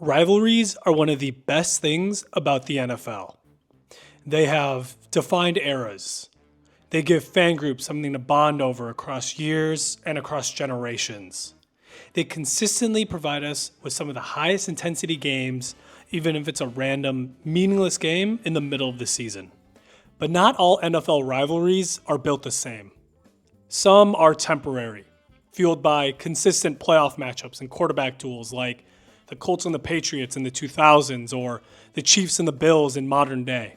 Rivalries are one of the best things about the NFL. They have defined eras. They give fan groups something to bond over across years and across generations. They consistently provide us with some of the highest intensity games, even if it's a random, meaningless game in the middle of the season. But not all NFL rivalries are built the same. Some are temporary, fueled by consistent playoff matchups and quarterback duels like the Colts and the Patriots in the 2000s or the Chiefs and the Bills in modern day.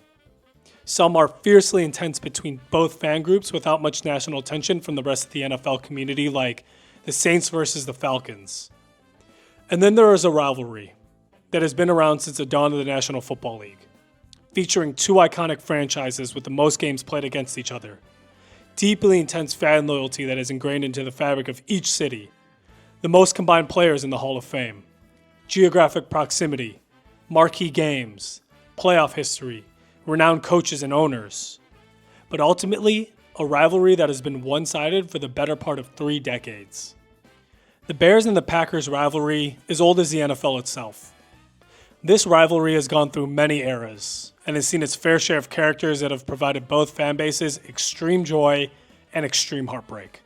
Some are fiercely intense between both fan groups without much national attention from the rest of the NFL community, like the Saints versus the Falcons. And then there is a rivalry that has been around since the dawn of the National Football League, featuring two iconic franchises with the most games played against each other. Deeply intense fan loyalty that is ingrained into the fabric of each city. The most combined players in the Hall of Fame. Geographic proximity, marquee games, playoff history, renowned coaches and owners. But ultimately, a rivalry that has been one-sided for the better part of 3 decades. The Bears and the Packers rivalry is old as the NFL itself. This rivalry has gone through many eras and has seen its fair share of characters that have provided both fan bases extreme joy and extreme heartbreak.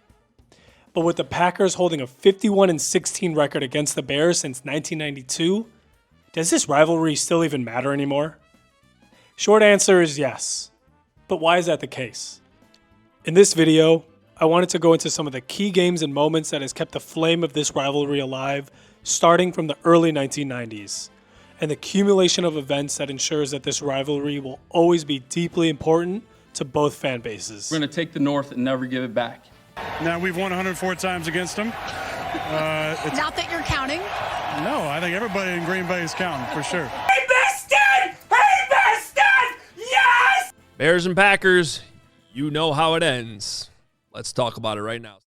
But with the Packers holding a 51-16 record against the Bears since 1992, does this rivalry still even matter anymore? Short answer is yes. But why is that the case? In this video, I wanted to go into some of the key games and moments that has kept the flame of this rivalry alive starting from the early 1990s, and the accumulation of events that ensures that this rivalry will always be deeply important to both fan bases. We're going to take the North and never give it back. Now, we've won 104 times against them. Not that you're counting? No, I think everybody in Green Bay is counting, for sure. He missed it! He missed it! Yes! Bears and Packers, you know how it ends. Let's talk about it right now.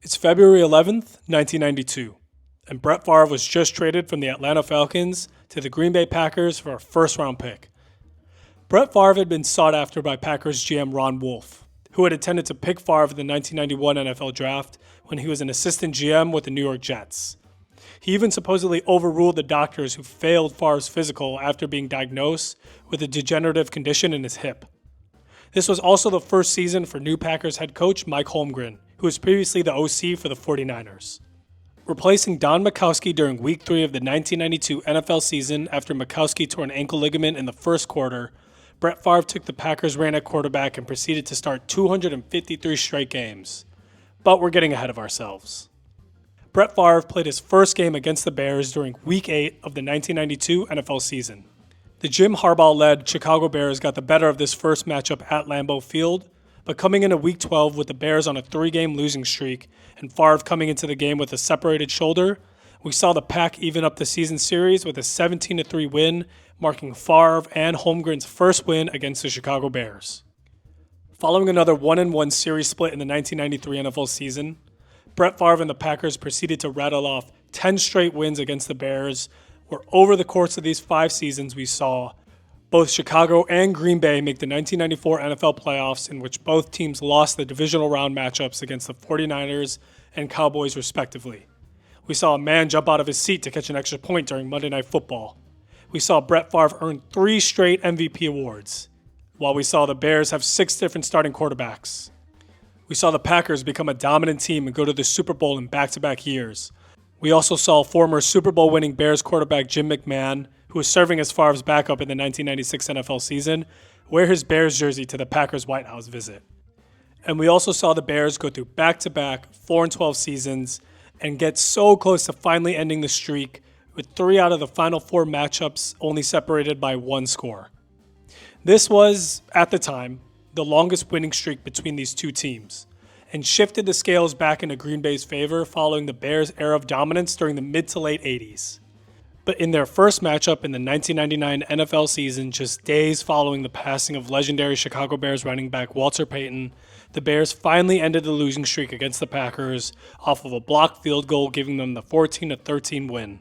It's February 11th, 1992, and Brett Favre was just traded from the Atlanta Falcons to the Green Bay Packers for a first-round pick. Brett Favre had been sought after by Packers GM Ron Wolf, who had intended to pick Favre in the 1991 NFL Draft when he was an assistant GM with the New York Jets. He even supposedly overruled the doctors who failed Favre's physical after being diagnosed with a degenerative condition in his hip. This was also the first season for new Packers head coach Mike Holmgren, who was previously the OC for the 49ers. Replacing Don Majkowski during Week 3 of the 1992 NFL season after Majkowski tore an ankle ligament in the first quarter, Brett Favre took the Packers' reign at quarterback and proceeded to start 253 straight games. But we're getting ahead of ourselves. Brett Favre played his first game against the Bears during Week 8 of the 1992 NFL season. The Jim Harbaugh-led Chicago Bears got the better of this first matchup at Lambeau Field, but coming into Week 12 with the Bears on a 3-game losing streak and Favre coming into the game with a separated shoulder, we saw the Pack even up the season series with a 17-3 win, marking Favre and Holmgren's first win against the Chicago Bears. Following another 1-1 series split in the 1993 NFL season, Brett Favre and the Packers proceeded to rattle off 10 straight wins against the Bears, where over the course of these 5 seasons we saw both Chicago and Green Bay make the 1994 NFL playoffs, in which both teams lost the divisional round matchups against the 49ers and Cowboys respectively. We saw a man jump out of his seat to catch an extra point during Monday Night Football. We saw Brett Favre earn 3 straight MVP awards, while we saw the Bears have 6 different starting quarterbacks. We saw the Packers become a dominant team and go to the Super Bowl in back-to-back years. We also saw former Super Bowl winning Bears quarterback Jim McMahon, who was serving as Favre's backup in the 1996 NFL season, wear his Bears jersey to the Packers' White House visit. And we also saw the Bears go through back-to-back 4-12 seasons and get so close to finally ending the streak, with 3 out of the final 4 matchups only separated by 1 score. This was, at the time, the longest winning streak between these two teams, and shifted the scales back into Green Bay's favor following the Bears' era of dominance during the mid to late 80s. But in their first matchup in the 1999 NFL season, just days following the passing of legendary Chicago Bears running back Walter Payton, the Bears finally ended the losing streak against the Packers off of a blocked field goal, giving them the 14-13 win.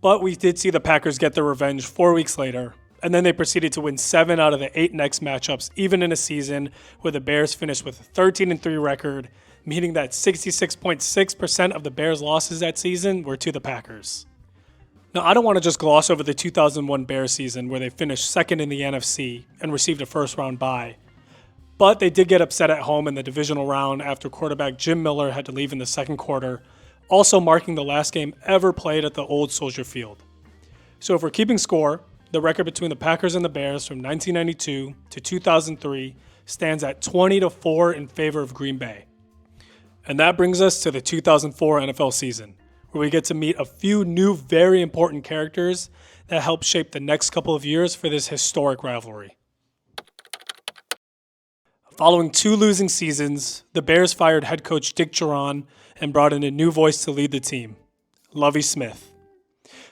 But we did see the Packers get their revenge 4 weeks later, and then they proceeded to win 7 out of the 8 next matchups, even in a season where the Bears finished with a 13-3 record, meaning that 66.6% of the Bears' losses that season were to the Packers. Now, I don't want to just gloss over the 2001 Bears season where they finished second in the NFC and received a first-round bye. But they did get upset at home in the divisional round after quarterback Jim Miller had to leave in the second quarter, also marking the last game ever played at the old Soldier Field. So if we're keeping score, the record between the Packers and the Bears from 1992 to 2003 stands at 20-4 in favor of Green Bay. And that brings us to the 2004 NFL season, where we get to meet a few new very important characters that help shape the next couple of years for this historic rivalry. Following 2 losing seasons, the Bears fired head coach Dick Jauron and brought in a new voice to lead the team, Lovie Smith.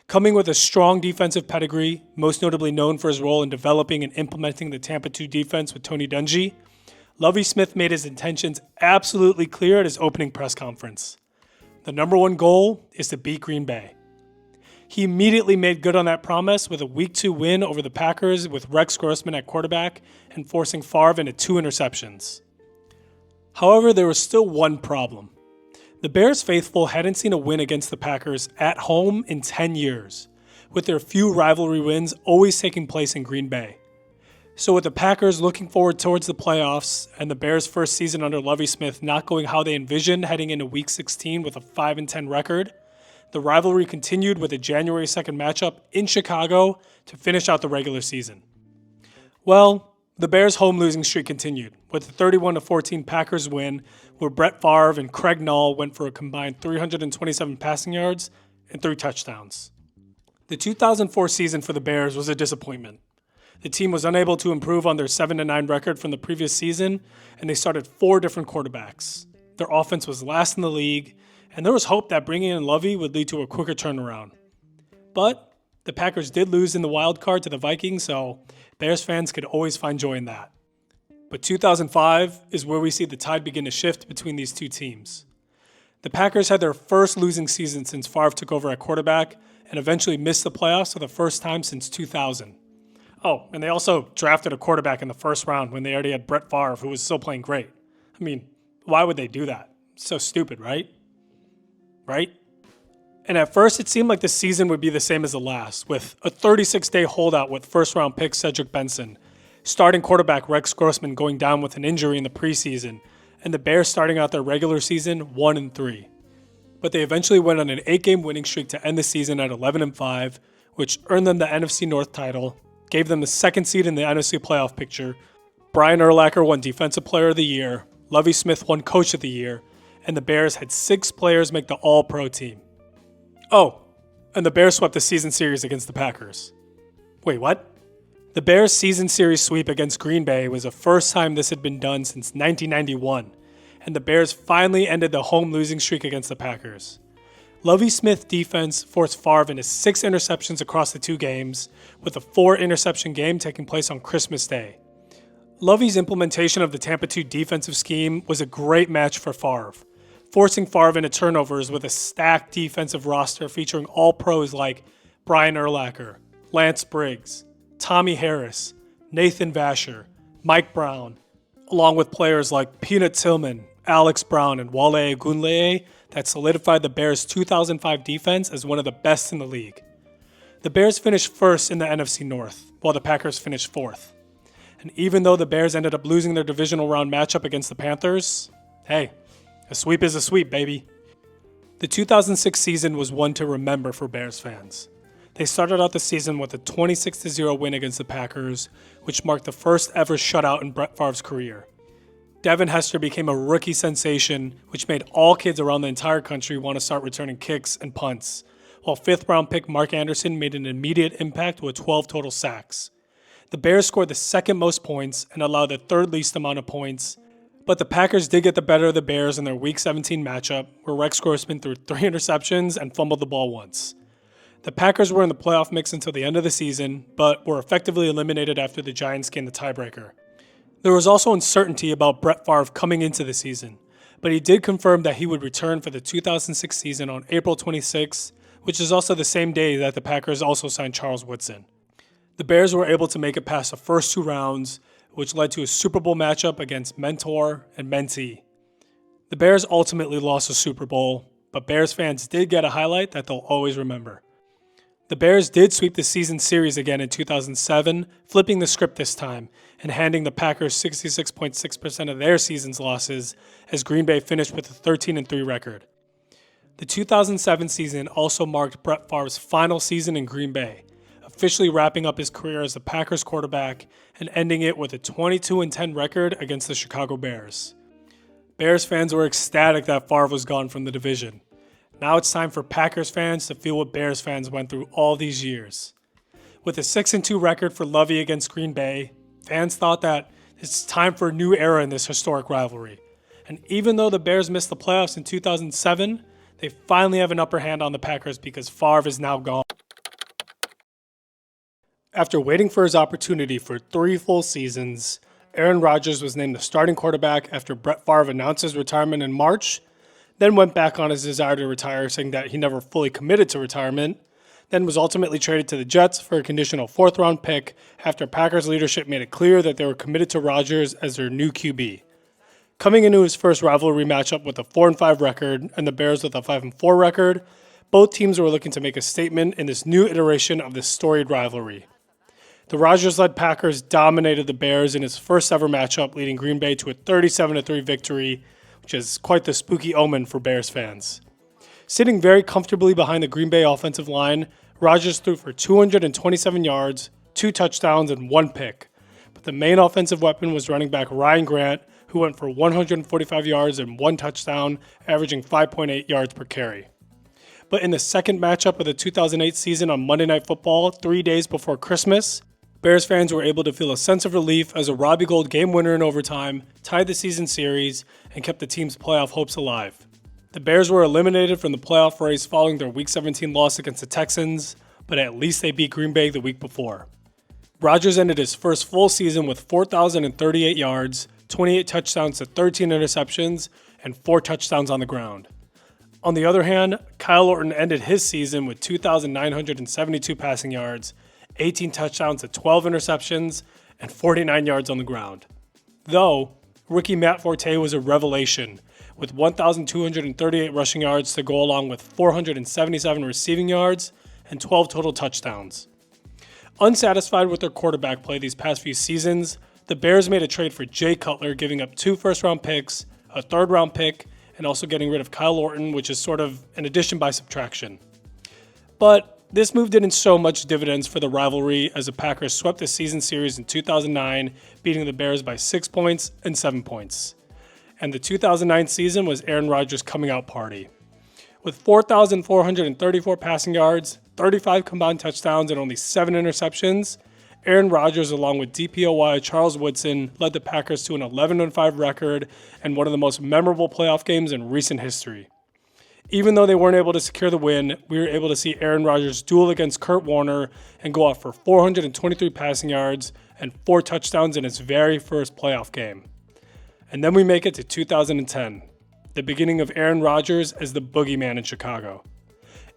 Coming with a strong defensive pedigree, most notably known for his role in developing and implementing the Tampa 2 defense with Tony Dungy, Lovie Smith made his intentions absolutely clear at his opening press conference. The number one goal is to beat Green Bay. He immediately made good on that promise with a Week 2 win over the Packers with Rex Grossman at quarterback and forcing Favre into 2 interceptions. However, there was still one problem. The Bears faithful hadn't seen a win against the Packers at home in 10 years, with their few rivalry wins always taking place in Green Bay. So with the Packers looking forward towards the playoffs and the Bears' first season under Lovie Smith not going how they envisioned heading into Week 16 with a 5-10 record, the rivalry continued with a January 2nd matchup in Chicago to finish out the regular season. Well, the Bears' home losing streak continued with a 31-14 Packers win where Brett Favre and Craig Nall went for a combined 327 passing yards and 3 touchdowns. The 2004 season for the Bears was a disappointment. The team was unable to improve on their 7-9 record from the previous season, and they started 4 different quarterbacks. Their offense was last in the league, and there was hope that bringing in Lovie would lead to a quicker turnaround. But the Packers did lose in the wild card to the Vikings, so Bears fans could always find joy in that. But 2005 is where we see the tide begin to shift between these two teams. The Packers had their first losing season since Favre took over at quarterback and eventually missed the playoffs for the first time since 2000. Oh, and they also drafted a quarterback in the first round when they already had Brett Favre, who was still playing great. I mean, why would they do that? It's so stupid, right? Right? And at first, it seemed like the season would be the same as the last, with a 36-day holdout with first-round pick Cedric Benson, starting quarterback Rex Grossman going down with an injury in the preseason, and the Bears starting out their regular season 1-3. But they eventually went on an 8-game winning streak to end the season at 11-5, which earned them the NFC North title, gave them the second seed in the NFC playoff picture. Brian Urlacher won Defensive Player of the Year, Lovie Smith won Coach of the Year, and the Bears had 6 players make the All-Pro team. Oh, and the Bears swept the season series against the Packers. Wait, what? The Bears' season series sweep against Green Bay was the first time this had been done since 1991, and the Bears finally ended the home losing streak against the Packers. Lovie Smith defense forced Favre into 6 interceptions across the 2 games, with a 4-interception game taking place on Christmas Day. Lovie's implementation of the Tampa 2 defensive scheme was a great match for Favre, forcing Favre into turnovers with a stacked defensive roster featuring all pros like Brian Urlacher, Lance Briggs, Tommy Harris, Nathan Vasher, Mike Brown, along with players like Peanut Tillman, Alex Brown, and Wale Ogunleye that solidified the Bears' 2005 defense as one of the best in the league. The Bears finished first in the NFC North, while the Packers finished 4th. And even though the Bears ended up losing their divisional round matchup against the Panthers, hey, a sweep is a sweep, baby. The 2006 season was one to remember for Bears fans. They started out the season with a 26-0 win against the Packers, which marked the first ever shutout in Brett Favre's career. Devin Hester became a rookie sensation, which made all kids around the entire country want to start returning kicks and punts, while 5th-round pick Mark Anderson made an immediate impact with 12 total sacks. The Bears scored the second most points and allowed the 3rd least amount of points, but the Packers did get the better of the Bears in their Week 17 matchup, where Rex Grossman threw 3 interceptions and fumbled the ball once. The Packers were in the playoff mix until the end of the season, but were effectively eliminated after the Giants gained the tiebreaker. There was also uncertainty about Brett Favre coming into the season, but he did confirm that he would return for the 2006 season on April 26, which is also the same day that the Packers also signed Charles Woodson. The Bears were able to make it past the first 2 rounds, which led to a Super Bowl matchup against mentor and mentee. The Bears ultimately lost the Super Bowl, but Bears fans did get a highlight that they'll always remember. The Bears did sweep the season series again in 2007, flipping the script this time and handing the Packers 66.6% of their season's losses as Green Bay finished with a 13-3 record. The 2007 season also marked Brett Favre's final season in Green Bay, officially wrapping up his career as the Packers quarterback and ending it with a 22-10 record against the Chicago Bears. Bears fans were ecstatic that Favre was gone from the division. Now it's time for Packers fans to feel what Bears fans went through all these years. With a 6-2 record for Lovie against Green Bay, fans thought that it's time for a new era in this historic rivalry. And even though the Bears missed the playoffs in 2007, they finally have an upper hand on the Packers because Favre is now gone. After waiting for his opportunity for 3 full seasons, Aaron Rodgers was named the starting quarterback after Brett Favre announced his retirement in March, then went back on his desire to retire, saying that he never fully committed to retirement, then was ultimately traded to the Jets for a conditional 4th-round pick after Packers leadership made it clear that they were committed to Rodgers as their new QB. Coming into his first rivalry matchup with a 4-5 record and the Bears with a 5-4 record, both teams were looking to make a statement in this new iteration of this storied rivalry. The Rodgers-led Packers dominated the Bears in his first ever matchup, leading Green Bay to a 37-3 victory, which is quite the spooky omen for Bears fans. Sitting very comfortably behind the Green Bay offensive line, Rodgers threw for 227 yards, 2 touchdowns, and 1 pick. But the main offensive weapon was running back Ryan Grant, who went for 145 yards and 1 touchdown, averaging 5.8 yards per carry. But in the second matchup of the 2008 season on Monday Night Football, 3 days before Christmas, Bears fans were able to feel a sense of relief as a Robbie Gould game winner in overtime tied the season series and kept the team's playoff hopes alive. The Bears were eliminated from the playoff race following their Week 17 loss against the Texans, but at least they beat Green Bay the week before. Rodgers ended his first full season with 4,038 yards, 28 touchdowns to 13 interceptions, and 4 touchdowns on the ground. On the other hand, Kyle Orton ended his season with 2,972 passing yards, 18 touchdowns to 12 interceptions, and 49 yards on the ground. Though, rookie Matt Forte was a revelation, with 1,238 rushing yards to go along with 477 receiving yards and 12 total touchdowns. Unsatisfied with their quarterback play these past few seasons, the Bears made a trade for Jay Cutler, giving up 2 first-round picks, a 3rd-round pick, and also getting rid of Kyle Orton, which is sort of an addition by subtraction. But this move didn't show much dividends for the rivalry as the Packers swept the season series in 2009, beating the Bears by 6 points and 7 points. And the 2009 season was Aaron Rodgers' coming out party. With 4,434 passing yards, 35 combined touchdowns, and only 7 interceptions, Aaron Rodgers, along with DPOY Charles Woodson, led the Packers to an 11-5 record and one of the most memorable playoff games in recent history. Even though they weren't able to secure the win, we were able to see Aaron Rodgers duel against Kurt Warner and go off for 423 passing yards and 4 touchdowns in his very first playoff game. And then we make it to 2010, the beginning of Aaron Rodgers as the boogeyman in Chicago.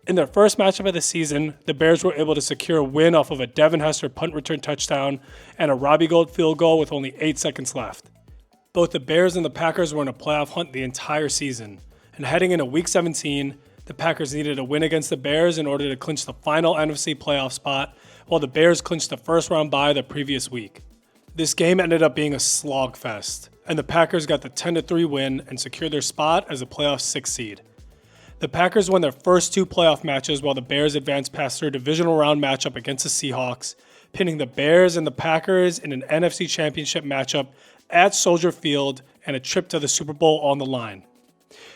In their first matchup of the season, the Bears were able to secure a win off of a Devin Hester punt return touchdown and a Robbie Gould field goal with only 8 seconds left. Both the Bears and the Packers were in a playoff hunt the entire season, and heading into Week 17, the Packers needed a win against the Bears in order to clinch the final NFC playoff spot, while the Bears clinched the first-round bye the previous week. This game ended up being a slogfest, and the Packers got the 10-3 win and secured their spot as a playoff 6th seed. The Packers won their first 2 playoff matches while the Bears advanced past their divisional round matchup against the Seahawks, pinning the Bears and the Packers in an NFC Championship matchup at Soldier Field and a trip to the Super Bowl on the line.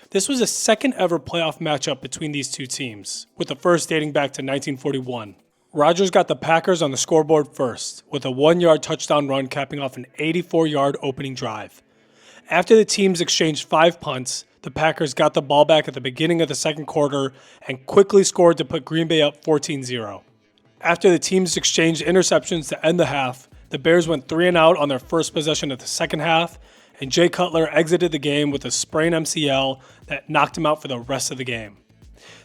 This was the second ever playoff matchup between these two teams, with the first dating back to 1941. Rodgers got the Packers on the scoreboard first, with a 1-yard touchdown run capping off an 84-yard opening drive. After the teams exchanged 5 punts, the Packers got the ball back at the beginning of the second quarter and quickly scored to put Green Bay up 14-0. After the teams exchanged interceptions to end the half, the Bears went 3-and-out on their first possession of the second half, and Jay Cutler exited the game with a sprained MCL that knocked him out for the rest of the game.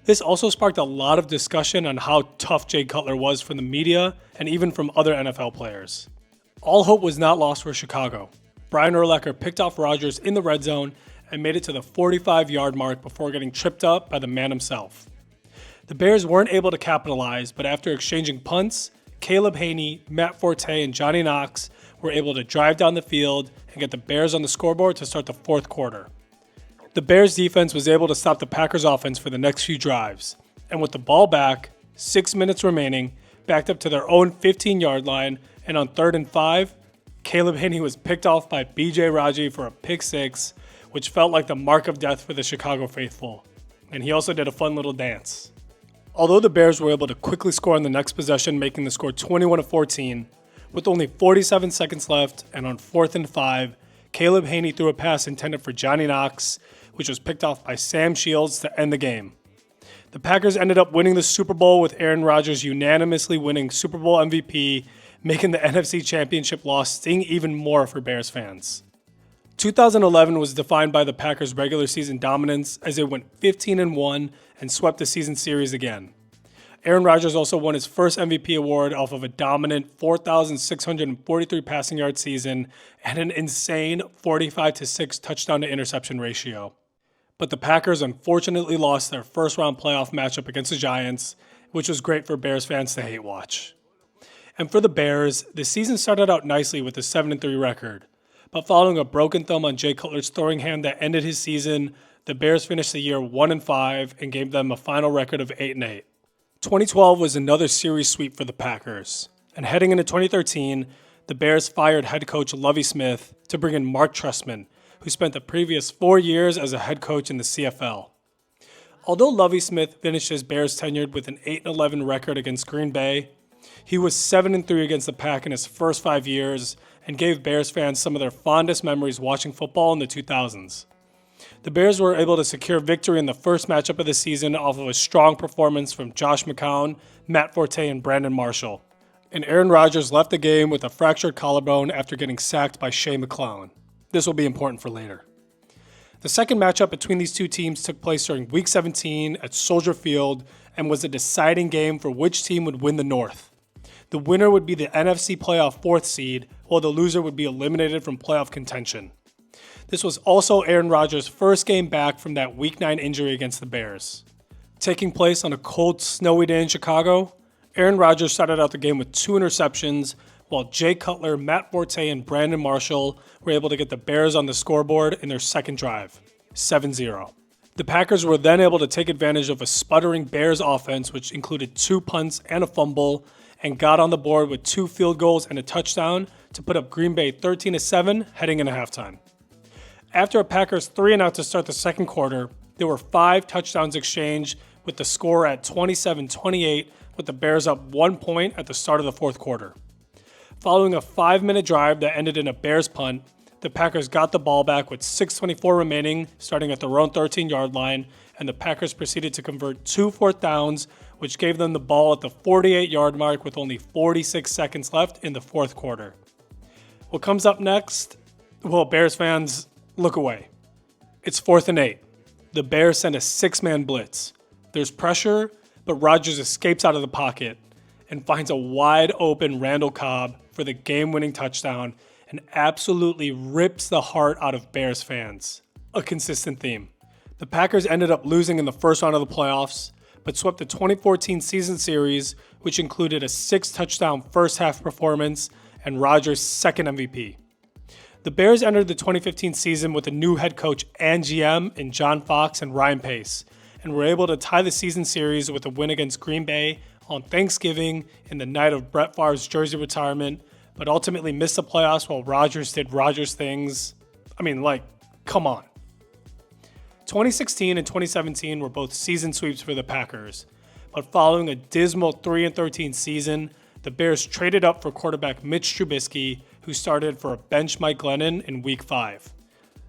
This also sparked a lot of discussion on how tough Jay Cutler was from the media and even from other NFL players. All hope was not lost for Chicago. Brian Urlacher picked off Rodgers in the red zone and made it to the 45-yard mark before getting tripped up by the man himself. The Bears weren't able to capitalize, but after exchanging punts, Caleb Haney, Matt Forte, and Johnny Knox were able to drive down the field and get the Bears on the scoreboard to start the fourth quarter. The Bears defense was able to stop the Packers offense for the next few drives, and with the ball back, 6 minutes remaining, backed up to their own 15-yard line, and on 3rd and 5, Caleb Haney was picked off by B.J. Raji for a pick six, which felt like the mark of death for the Chicago faithful. And he also did a fun little dance. Although the Bears were able to quickly score on the next possession, making the score 21-14, with only 47 seconds left and on 4th and 5, Caleb Haney threw a pass intended for Johnny Knox, which was picked off by Sam Shields to end the game. The Packers ended up winning the Super Bowl with Aaron Rodgers unanimously winning Super Bowl MVP, making the NFC Championship loss sting even more for Bears fans. 2011 was defined by the Packers' regular season dominance as they went 15-1 and swept the season series again. Aaron Rodgers also won his first MVP award off of a dominant 4,643 passing yard season and an insane 45-6 touchdown to interception ratio. But the Packers unfortunately lost their first round playoff matchup against the Giants, which was great for Bears fans to hate watch. And for the Bears, the season started out nicely with a 7-3 record. But following a broken thumb on Jay Cutler's throwing hand that ended his season, the Bears finished the year 1-5 and gave them a final record of 8-8. 2012 was another series sweep for the Packers. And heading into 2013, the Bears fired head coach Lovie Smith to bring in Mark Trestman, who spent the previous 4 years as a head coach in the CFL. Although Lovie Smith finished his Bears tenure with an 8-11 record against Green Bay, he was 7-3 against the Pack in his first 5 years and gave Bears fans some of their fondest memories watching football in the 2000s. The Bears were able to secure victory in the first matchup of the season off of a strong performance from Josh McCown, Matt Forte, and Brandon Marshall. And Aaron Rodgers left the game with a fractured collarbone after getting sacked by Shea McClown. This will be important for later. The second matchup between these two teams took place during Week 17 at Soldier Field and was a deciding game for which team would win the North. The winner would be the NFC playoff 4th seed, while the loser would be eliminated from playoff contention. This was also Aaron Rodgers' first game back from that Week 9 injury against the Bears. Taking place on a cold, snowy day in Chicago, Aaron Rodgers started out the game with 2 interceptions, while Jay Cutler, Matt Forte, and Brandon Marshall were able to get the Bears on the scoreboard in their second drive, 7-0. The Packers were then able to take advantage of a sputtering Bears offense, which included 2 punts and a fumble, and got on the board with 2 field goals and a touchdown to put up Green Bay 13-7 heading into halftime. After a Packers 3-and-out to start the second quarter, there were 5 touchdowns exchanged with the score at 27-28 with the Bears up 1 point at the start of the fourth quarter. Following a 5-minute drive that ended in a Bears punt, the Packers got the ball back with 6:24 remaining, starting at their own 13-yard line, and the Packers proceeded to convert 2 fourth downs, which gave them the ball at the 48-yard mark with only 46 seconds left in the fourth quarter. What comes up next? Well, Bears fans, look away. It's 4th and 8. The Bears send a 6-man blitz. There's pressure, but Rodgers escapes out of the pocket and finds a wide-open Randall Cobb for the game-winning touchdown and absolutely rips the heart out of Bears fans. A consistent theme. The Packers ended up losing in the first round of the playoffs, but swept the 2014 season series, which included a 6-touchdown first-half performance and Rodgers' second MVP. The Bears entered the 2015 season with a new head coach and GM in John Fox and Ryan Pace, and were able to tie the season series with a win against Green Bay on Thanksgiving in the night of Brett Favre's jersey retirement, but ultimately missed the playoffs while Rodgers did Rodgers things. Come on. 2016 and 2017 were both season sweeps for the Packers, but following a dismal 3-13 season, the Bears traded up for quarterback Mitch Trubisky, who started for a bench Mike Glennon in Week 5.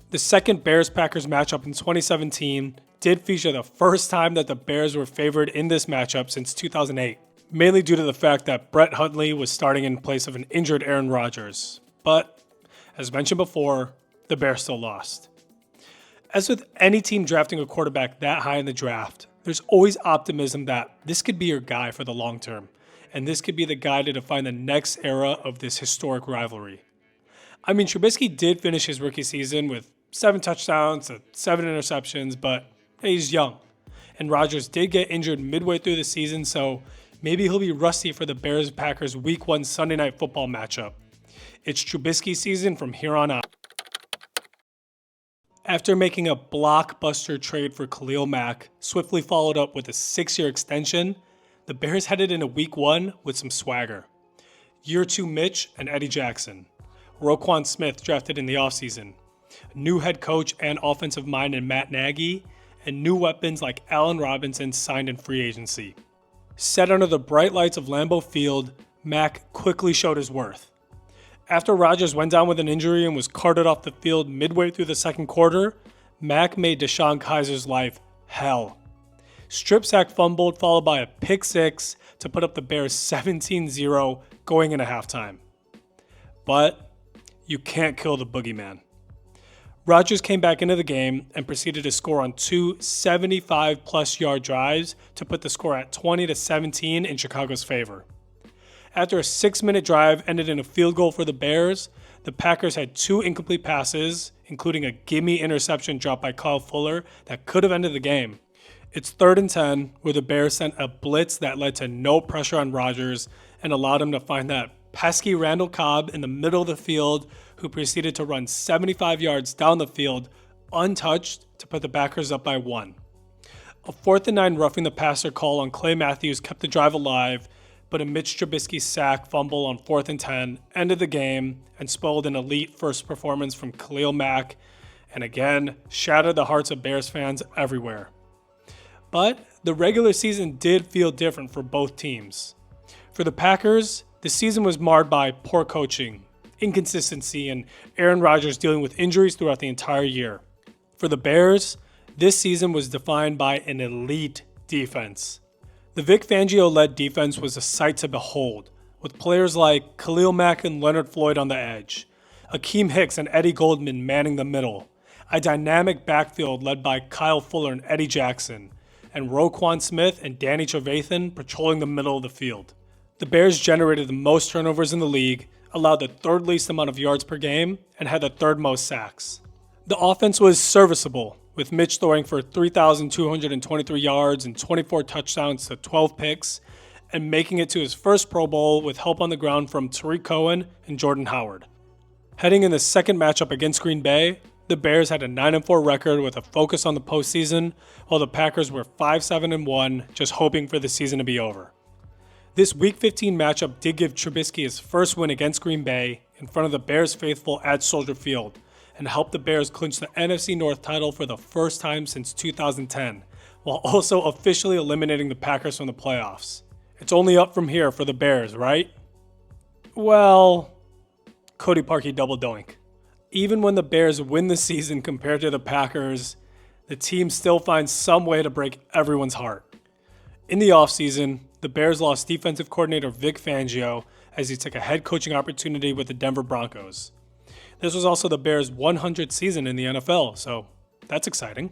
The second Bears-Packers matchup in 2017 did feature the first time that the Bears were favored in this matchup since 2008, mainly due to the fact that Brett Hundley was starting in place of an injured Aaron Rodgers. But, as mentioned before, the Bears still lost. As with any team drafting a quarterback that high in the draft, there's always optimism that this could be your guy for the long term, and this could be the guy to define the next era of this historic rivalry. Trubisky did finish his rookie season with 7 touchdowns and 7 interceptions, but he's young. and Rodgers did get injured midway through the season, so maybe he'll be rusty for the Bears-Packers Week 1 Sunday Night Football matchup. It's Trubisky season from here on out. After making a blockbuster trade for Khalil Mack, swiftly followed up with a 6-year extension, the Bears headed into Week 1 with some swagger. Year 2 Mitch and Eddie Jackson. Roquan Smith drafted in the offseason. A new head coach and offensive mind in Matt Nagy, and new weapons like Allen Robinson signed in free agency. Set under the bright lights of Lambeau Field, Mack quickly showed his worth. After Rodgers went down with an injury and was carted off the field midway through the second quarter, Mack made Deshaun Kaiser's life hell. Strip sack fumbled, followed by a pick six to put up the Bears 17-0 going into halftime. But you can't kill the boogeyman. Rodgers came back into the game and proceeded to score on two 75-plus yard drives to put the score at 20-17 in Chicago's favor. After a 6-minute drive ended in a field goal for the Bears, the Packers had 2 incomplete passes, including a gimme interception dropped by Kyle Fuller that could have ended the game. It's 3rd and 10, where the Bears sent a blitz that led to no pressure on Rodgers and allowed him to find that pesky Randall Cobb in the middle of the field, who proceeded to run 75 yards down the field, untouched, to put the Packers up by 1. A 4th and 9 roughing the passer call on Clay Matthews kept the drive alive, but a Mitch Trubisky sack fumble on 4th and 10 ended the game and spoiled an elite first performance from Khalil Mack, and again shattered the hearts of Bears fans everywhere. But the regular season did feel different for both teams. For the Packers, the season was marred by poor coaching, inconsistency, and Aaron Rodgers dealing with injuries throughout the entire year. For the Bears, this season was defined by an elite defense. The Vic Fangio-led defense was a sight to behold, with players like Khalil Mack and Leonard Floyd on the edge, Akeem Hicks and Eddie Goldman manning the middle, a dynamic backfield led by Kyle Fuller and Eddie Jackson, and Roquan Smith and Danny Trevathan patrolling the middle of the field. The Bears generated the most turnovers in the league, allowed the 3rd least amount of yards per game, and had the 3rd most sacks. The offense was serviceable, with Mitch throwing for 3,223 yards and 24 touchdowns to 12 picks, and making it to his first Pro Bowl with help on the ground from Tariq Cohen and Jordan Howard. Heading in the second matchup against Green Bay, the Bears had a 9-4 record with a focus on the postseason, while the Packers were 5-7-1, just hoping for the season to be over. This Week 15 matchup did give Trubisky his first win against Green Bay in front of the Bears faithful at Soldier Field, and helped the Bears clinch the NFC North title for the first time since 2010, while also officially eliminating the Packers from the playoffs. It's only up from here for the Bears, right? Well, Cody Parkey double doink. Even when the Bears win the season compared to the Packers, the team still finds some way to break everyone's heart. In the offseason, the Bears lost defensive coordinator Vic Fangio as he took a head coaching opportunity with the Denver Broncos. This was also the Bears' 100th season in the NFL, so that's exciting.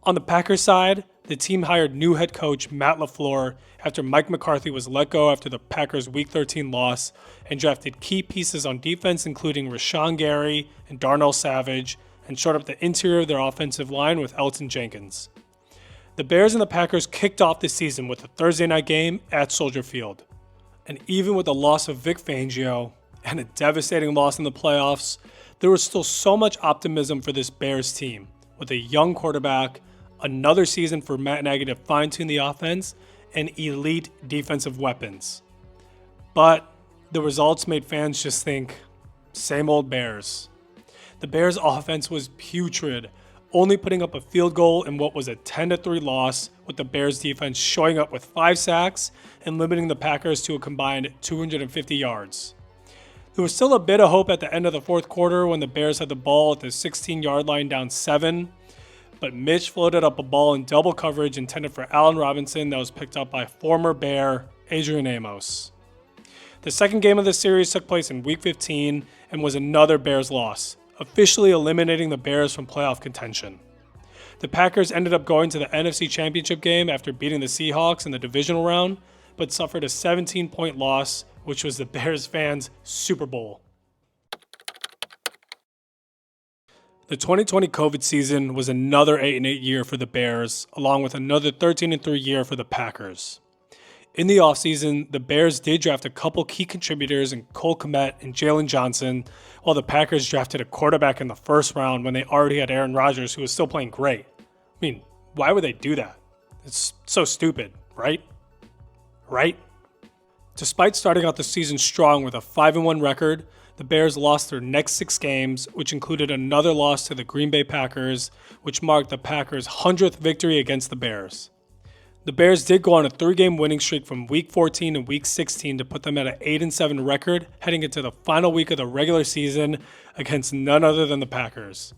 On the Packers side, the team hired new head coach Matt LaFleur after Mike McCarthy was let go after the Packers' Week 13 loss, and drafted key pieces on defense including Rashawn Gary and Darnell Savage, and shored up the interior of their offensive line with Elton Jenkins. The Bears and the Packers kicked off the season with a Thursday night game at Soldier Field. And even with the loss of Vic Fangio and a devastating loss in the playoffs, there was still so much optimism for this Bears team, with a young quarterback, another season for Matt Nagy to fine-tune the offense, and elite defensive weapons. But the results made fans just think, same old Bears. The Bears' offense was putrid, only putting up a field goal in what was a 10-3 loss, with the Bears' defense showing up with 5 sacks and limiting the Packers to a combined 250 yards. There was still a bit of hope at the end of the fourth quarter when the Bears had the ball at the 16-yard line down 7, but Mitch floated up a ball in double coverage intended for Allen Robinson that was picked up by former Bear Adrian Amos. The second game of the series took place in Week 15 and was another Bears loss, officially eliminating the Bears from playoff contention. The Packers ended up going to the NFC Championship game after beating the Seahawks in the divisional round, but suffered a 17-point loss, which was the Bears fans' Super Bowl. The 2020 COVID season was another 8-8 year for the Bears, along with another 13-3 year for the Packers. In the offseason, the Bears did draft a couple key contributors in Cole Kmet and Jalen Johnson, while the Packers drafted a quarterback in the first round when they already had Aaron Rodgers, who was still playing great. I mean, why would they do that? It's so stupid, right? Right? Despite starting out the season strong with a 5-1 record, the Bears lost their next 6 games, which included another loss to the Green Bay Packers, which marked the Packers' 100th victory against the Bears. The Bears did go on a 3-game winning streak from Week 14 to Week 16 to put them at an 8-7 record heading into the final week of the regular season against none other than the Packers.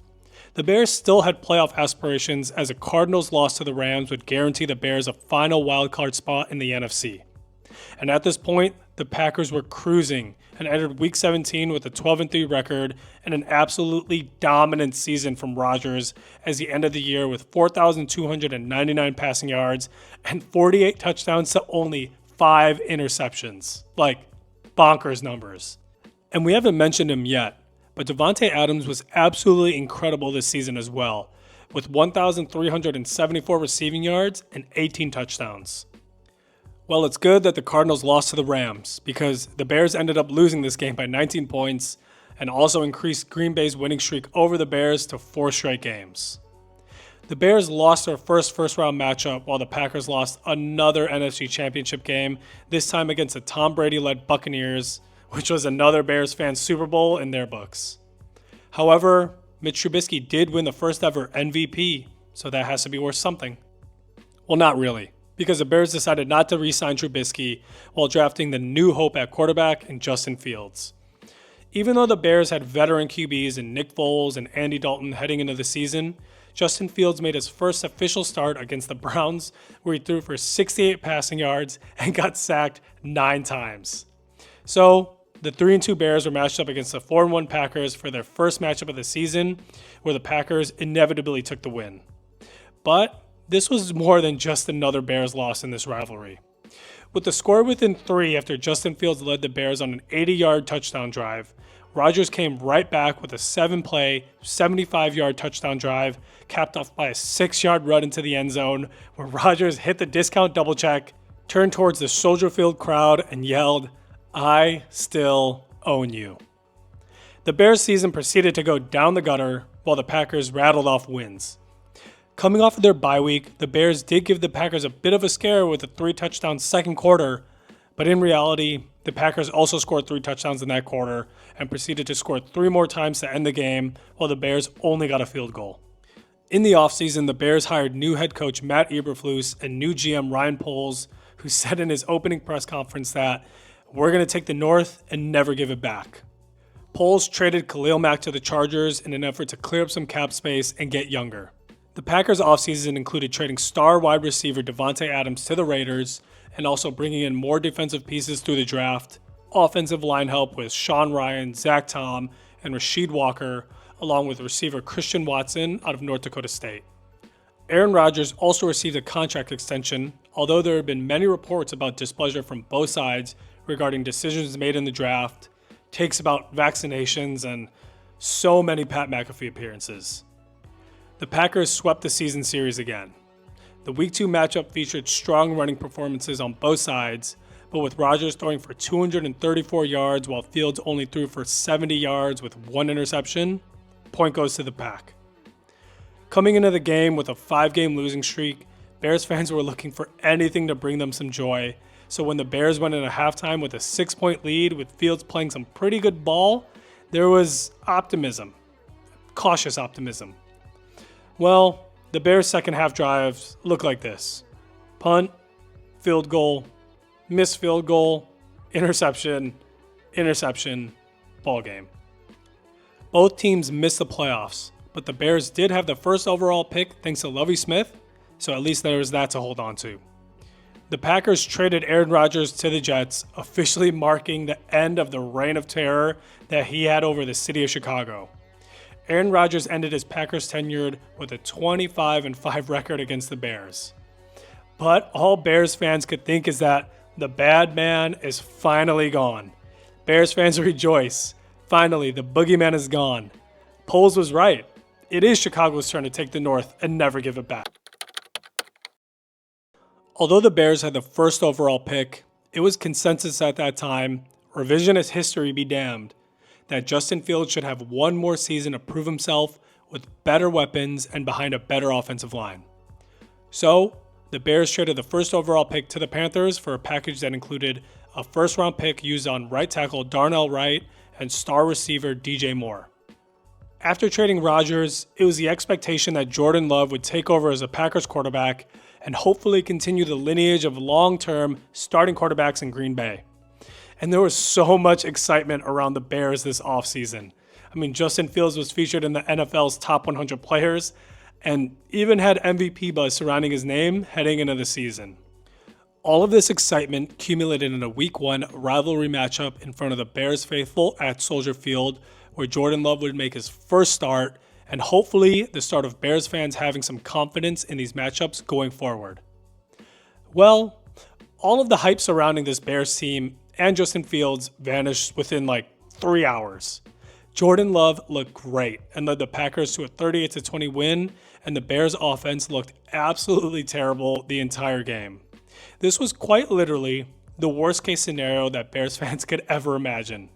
The Bears still had playoff aspirations as a Cardinals loss to the Rams would guarantee the Bears a final wildcard spot in the NFC. And at this point, the Packers were cruising and entered Week 17 with a 12-3 record and an absolutely dominant season from Rodgers as he ended the year with 4,299 passing yards and 48 touchdowns to only 5 interceptions. Like, bonkers numbers. And we haven't mentioned him yet, but Davante Adams was absolutely incredible this season as well, with 1,374 receiving yards and 18 touchdowns. Well, it's good that the Cardinals lost to the Rams because the Bears ended up losing this game by 19 points and also increased Green Bay's winning streak over the Bears to 4 straight games. The Bears lost their first-round matchup while the Packers lost another NFC Championship game, this time against the Tom Brady-led Buccaneers, which was another Bears fan Super Bowl in their books. However, Mitch Trubisky did win the first ever MVP, so that has to be worth something. Well, not really, because the Bears decided not to re-sign Trubisky while drafting the new hope at quarterback in Justin Fields. Even though the Bears had veteran QBs in Nick Foles and Andy Dalton heading into the season, Justin Fields made his first official start against the Browns, where he threw for 68 passing yards and got sacked 9 times. So, the 3-2 Bears were matched up against the 4-1 Packers for their first matchup of the season, where the Packers inevitably took the win. But this was more than just another Bears loss in this rivalry. With the score within 3 after Justin Fields led the Bears on an 80-yard touchdown drive, Rodgers came right back with a 7-play, 75-yard touchdown drive, capped off by a 6-yard run into the end zone, where Rodgers hit the discount double check, turned towards the Soldier Field crowd, and yelled, "I still own you." The Bears' season proceeded to go down the gutter while the Packers rattled off wins. Coming off of their bye week, the Bears did give the Packers a bit of a scare with a 3-touchdown second quarter, but in reality, the Packers also scored 3 touchdowns in that quarter and proceeded to score 3 more times to end the game, while the Bears only got a field goal. In the offseason, the Bears hired new head coach Matt Eberflus and new GM Ryan Poles, who said in his opening press conference that, "We're going to take the North and never give it back." Poles traded Khalil Mack to the Chargers in an effort to clear up some cap space and get younger. The Packers' offseason included trading star wide receiver Davante Adams to the Raiders and also bringing in more defensive pieces through the draft, offensive line help with Sean Ryan, Zach Tom, and Rasheed Walker, along with receiver Christian Watson out of North Dakota State. Aaron Rodgers also received a contract extension, although there have been many reports about displeasure from both sides regarding decisions made in the draft, takes about vaccinations, and so many Pat McAfee appearances. The Packers swept the season series again. The Week 2 matchup featured strong running performances on both sides, but with Rodgers throwing for 234 yards while Fields only threw for 70 yards with 1 interception, point goes to the Pack. Coming into the game with a 5-game losing streak, Bears fans were looking for anything to bring them some joy, so when the Bears went into halftime with a 6-point lead with Fields playing some pretty good ball, there was optimism, cautious optimism. Well, the Bears' second half drives look like this: punt, field goal, missed field goal, interception, ball game. Both teams missed the playoffs, but the Bears did have the first overall pick thanks to Lovie Smith, so at least there was that to hold on to. The Packers traded Aaron Rodgers to the Jets, officially marking the end of the reign of terror that he had over the city of Chicago. Aaron Rodgers ended his Packers tenure with a 25-5 record against the Bears. But all Bears fans could think is that the bad man is finally gone. Bears fans rejoice. Finally, the boogeyman is gone. Poles was right. it is Chicago's turn to take the North and never give it back. Although the Bears had the first overall pick, it was consensus at that time, revisionist history be damned, that Justin Fields should have one more season to prove himself with better weapons and behind a better offensive line. So, the Bears traded the first overall pick to the Panthers for a package that included a first-round pick used on right tackle Darnell Wright and star receiver DJ Moore. After trading Rodgers, it was the expectation that Jordan Love would take over as a Packers quarterback and hopefully continue the lineage of long-term starting quarterbacks in Green Bay. And there was so much excitement around the Bears this offseason. I mean, Justin Fields was featured in the NFL's top 100 players and even had MVP buzz surrounding his name heading into the season. All of this excitement accumulated in a Week 1 rivalry matchup in front of the Bears faithful at Soldier Field, where Jordan Love would make his first start and hopefully the start of Bears fans having some confidence in these matchups going forward. Well, all of the hype surrounding this Bears team and Justin Fields vanished within like 3 hours. Jordan Love looked great and led the Packers to a 38-20 win, and the Bears offense looked absolutely terrible the entire game. This was quite literally the worst case scenario that Bears fans could ever imagine.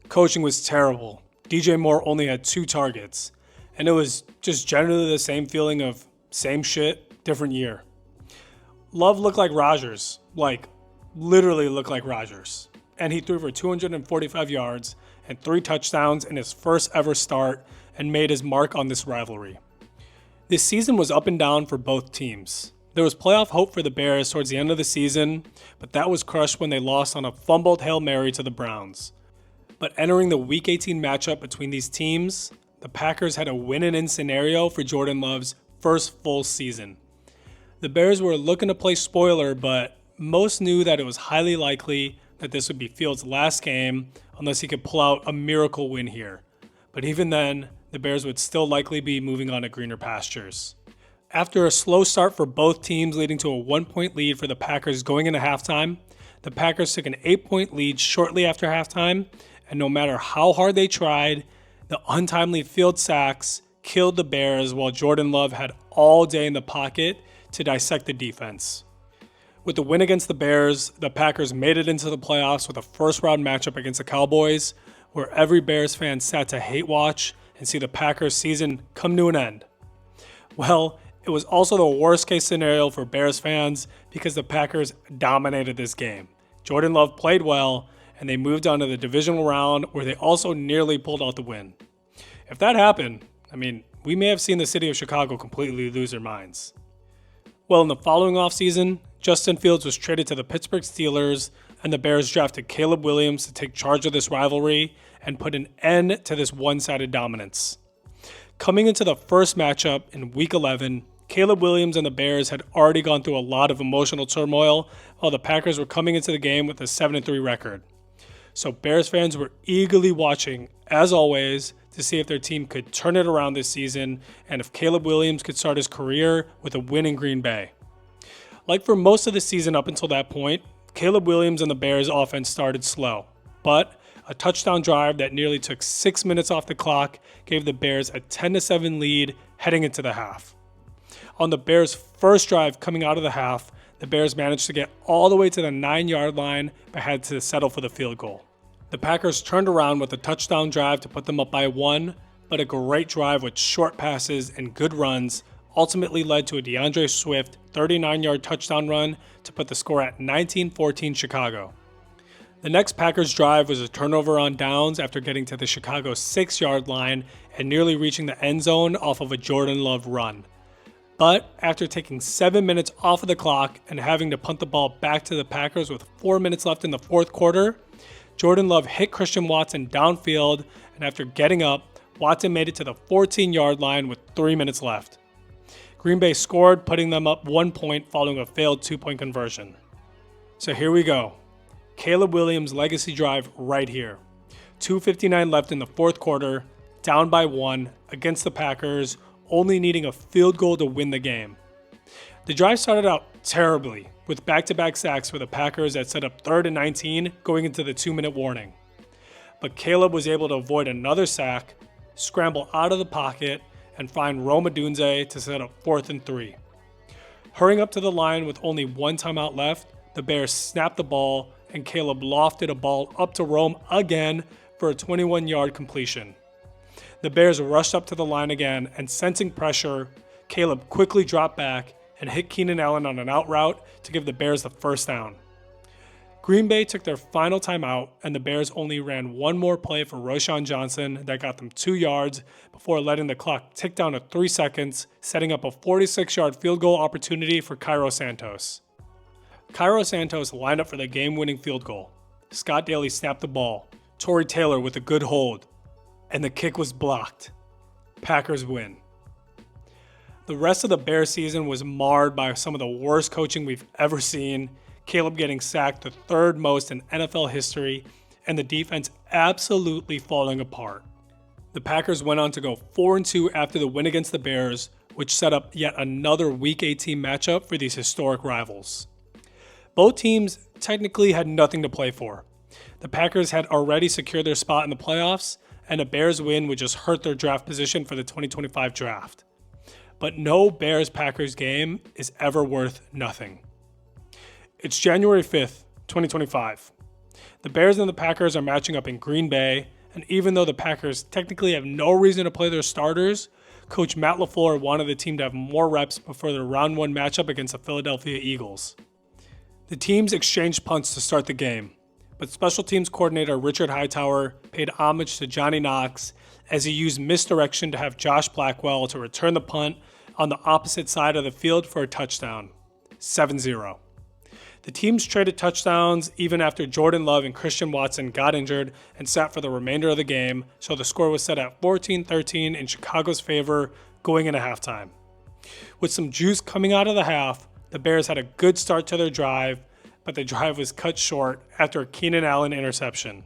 Coaching was terrible. DJ Moore only had 2 targets, and it was just generally the same feeling of same shit, different year. Love looked like Rodgers, like literally looked like Rodgers, and he threw for 245 yards and 3 touchdowns in his first ever start and made his mark on this rivalry. This season was up and down for both teams. There was playoff hope for the Bears towards the end of the season, but that was crushed when they lost on a fumbled Hail Mary to the Browns. But entering the Week 18 matchup between these teams, the Packers had a win-and-in scenario for Jordan Love's first full season. The Bears were looking to play spoiler, but most knew that it was highly likely that this would be Fields' last game unless he could pull out a miracle win here. But even then, the Bears would still likely be moving on to greener pastures. After a slow start for both teams leading to a 1-point lead for the Packers going into halftime, the Packers took an 8-point lead shortly after halftime, and no matter how hard they tried, the untimely field sacks killed the Bears while Jordan Love had all day in the pocket to dissect the defense. With the win against the Bears, the Packers made it into the playoffs with a first-round matchup against the Cowboys, where every Bears fan sat to hate watch and see the Packers season come to an end. Well, it was also the worst-case scenario for Bears fans because the Packers dominated this game. Jordan Love played well, and they moved on to the divisional round where they also nearly pulled out the win. If that happened, we may have seen the city of Chicago completely lose their minds. Well, in the following offseason, Justin Fields was traded to the Pittsburgh Steelers, and the Bears drafted Caleb Williams to take charge of this rivalry and put an end to this one-sided dominance. Coming into the first matchup in Week 11, Caleb Williams and the Bears had already gone through a lot of emotional turmoil while the Packers were coming into the game with a 7-3 record. So Bears fans were eagerly watching, as always, to see if their team could turn it around this season and if Caleb Williams could start his career with a win in Green Bay. Like for most of the season up until that point, Caleb Williams and the Bears offense started slow, but a touchdown drive that nearly took 6 minutes off the clock gave the Bears a 10-7 lead heading into the half. On the Bears' first drive coming out of the half, the Bears managed to get all the way to the 9-yard line but had to settle for the field goal. The Packers turned around with a touchdown drive to put them up by 1, but a great drive with short passes and good runs ultimately led to a DeAndre Swift 39-yard touchdown run to put the score at 19-14 Chicago. The next Packers drive was a turnover on downs after getting to the Chicago 6-yard line and nearly reaching the end zone off of a Jordan Love run. But after taking 7 minutes off of the clock and having to punt the ball back to the Packers with 4 minutes left in the fourth quarter, Jordan Love hit Christian Watson downfield, and after getting up, Watson made it to the 14-yard line with 3 minutes left. Green Bay scored, putting them up 1 point following a failed 2-point conversion. So here we go. Caleb Williams' legacy drive right here. 2:59 left in the fourth quarter, down by 1 against the Packers, only needing a field goal to win the game. The drive started out terribly, with back-to-back sacks for the Packers that set up 3rd and 19 going into the 2-minute warning. But Caleb was able to avoid another sack, scramble out of the pocket, and find Rome Odunze to set up 4th and 3. Hurrying up to the line with only one timeout left, the Bears snapped the ball and Caleb lofted a ball up to Rome again for a 21-yard completion. The Bears rushed up to the line again, and sensing pressure, Caleb quickly dropped back and hit Keenan Allen on an out route to give the Bears the first down. Green Bay took their final timeout, and the Bears only ran one more play for Roschon Johnson that got them 2 yards before letting the clock tick down to 3 seconds, setting up a 46-yard field goal opportunity for Cairo Santos. Cairo Santos lined up for the game-winning field goal. Scott Daly snapped the ball, Torrey Taylor with a good hold, and the kick was blocked. Packers win. The rest of the Bears season was marred by some of the worst coaching we've ever seen, Caleb getting sacked the 3rd most in NFL history, and the defense absolutely falling apart. The Packers went on to go 4-2 after the win against the Bears, which set up yet another Week 18 matchup for these historic rivals. Both teams technically had nothing to play for. The Packers had already secured their spot in the playoffs, and a Bears win would just hurt their draft position for the 2025 draft. But no Bears-Packers game is ever worth nothing. It's January 5th, 2025. The Bears and the Packers are matching up in Green Bay, and even though the Packers technically have no reason to play their starters, Coach Matt LaFleur wanted the team to have more reps before the round 1 matchup against the Philadelphia Eagles. The teams exchanged punts to start the game, but special teams coordinator Richard Hightower paid homage to Johnny Knox as he used misdirection to have Josh Blackwell to return the punt on the opposite side of the field for a touchdown, 7-0. The teams traded touchdowns even after Jordan Love and Christian Watson got injured and sat for the remainder of the game, so the score was set at 14-13 in Chicago's favor going into halftime. With some juice coming out of the half, the Bears had a good start to their drive, but the drive was cut short after a Keenan Allen interception.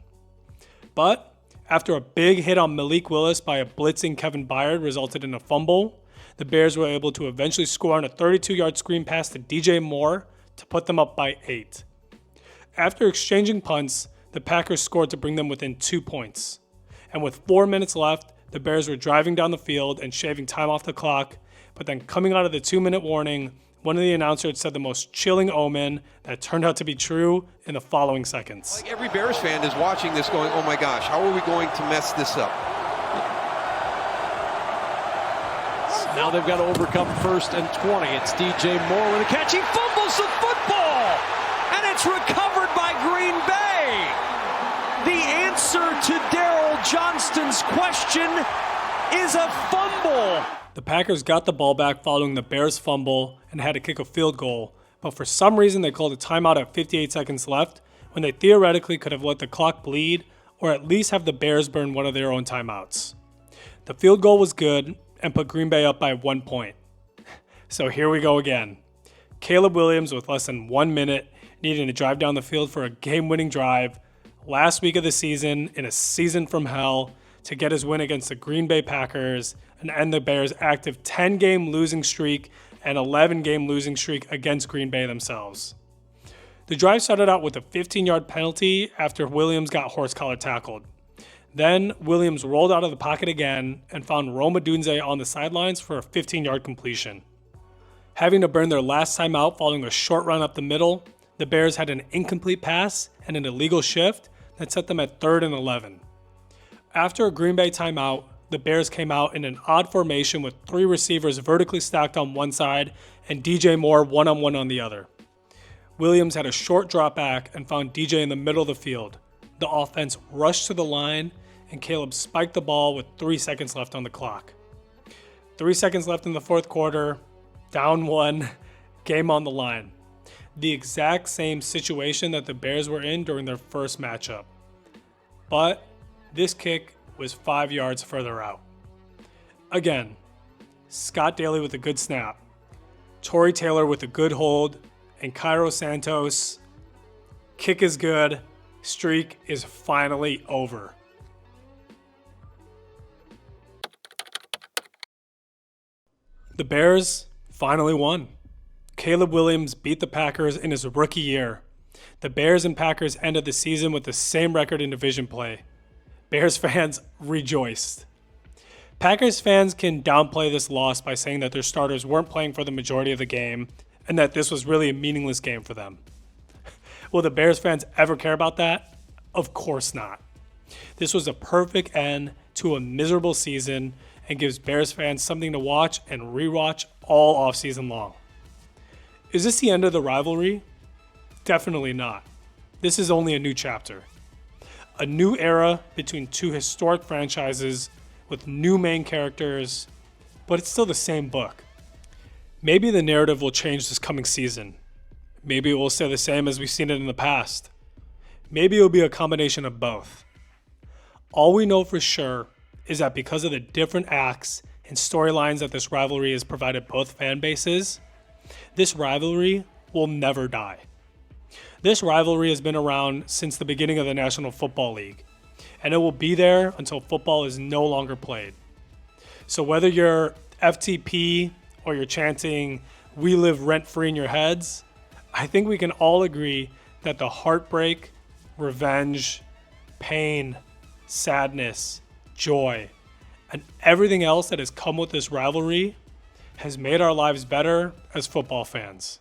But after a big hit on Malik Willis by a blitzing Kevin Byard resulted in a fumble, the Bears were able to eventually score on a 32-yard screen pass to DJ Moore to put them up by 8. After exchanging punts, the Packers scored to bring them within 2 points. And with 4 minutes left, the Bears were driving down the field and shaving time off the clock, but then coming out of the 2-minute warning, one of the announcers said the most chilling omen that turned out to be true in the following seconds. Like every Bears fan is watching this going, oh my gosh, how are we going to mess this up? Now they've got to overcome 1st and 20. It's DJ Moore with a catch. He fumbles the football, and it's recovered by Green Bay. The answer to Daryl Johnston's question is a fumble. The Packers got the ball back following the Bears' fumble and had to kick a field goal, but for some reason they called a timeout at 58 seconds left when they theoretically could have let the clock bleed or at least have the Bears burn one of their own timeouts. The field goal was good and put Green Bay up by 1 point. So here we go again. Caleb Williams with less than 1 minute needing to drive down the field for a game-winning drive last week of the season in a season from hell to get his win against the Green Bay Packers and end the Bears' active 10-game losing streak and 11-game losing streak against Green Bay themselves. The drive started out with a 15-yard penalty after Williams got horse-collar tackled. Then Williams rolled out of the pocket again and found Rome Odunze on the sidelines for a 15-yard completion. Having to burn their last time out following a short run up the middle, the Bears had an incomplete pass and an illegal shift that set them at 3rd and 11. After a Green Bay timeout, the Bears came out in an odd formation with 3 receivers vertically stacked on one side and DJ Moore one-on-one on the other. Williams had a short drop back and found DJ in the middle of the field. The offense rushed to the line and Caleb spiked the ball with 3 seconds left on the clock. 3 seconds left in the 4th quarter, down 1, game on the line. The exact same situation that the Bears were in during their first matchup. But this kick was 5 yards further out. Again, Scott Daly with a good snap, Torrey Taylor with a good hold, and Cairo Santos. Kick is good. Streak is finally over. The Bears finally won. Caleb Williams beat the Packers in his rookie year. The Bears and Packers ended the season with the same record in division play. Bears fans rejoiced. Packers fans can downplay this loss by saying that their starters weren't playing for the majority of the game and that this was really a meaningless game for them. Will the Bears fans ever care about that? Of course not. This was a perfect end to a miserable season and gives Bears fans something to watch and rewatch all offseason long. Is this the end of the rivalry? Definitely not. This is only a new chapter. A new era between two historic franchises with new main characters, but it's still the same book. Maybe the narrative will change this coming season. Maybe it will stay the same as we've seen it in the past. Maybe it will be a combination of both. All we know for sure is that because of the different acts and storylines that this rivalry has provided both fan bases, this rivalry will never die. This rivalry has been around since the beginning of the National Football League, and it will be there until football is no longer played. So whether you're FTP or you're chanting, "We live rent-free in your heads," I think we can all agree that the heartbreak, revenge, pain, sadness, joy, and everything else that has come with this rivalry has made our lives better as football fans.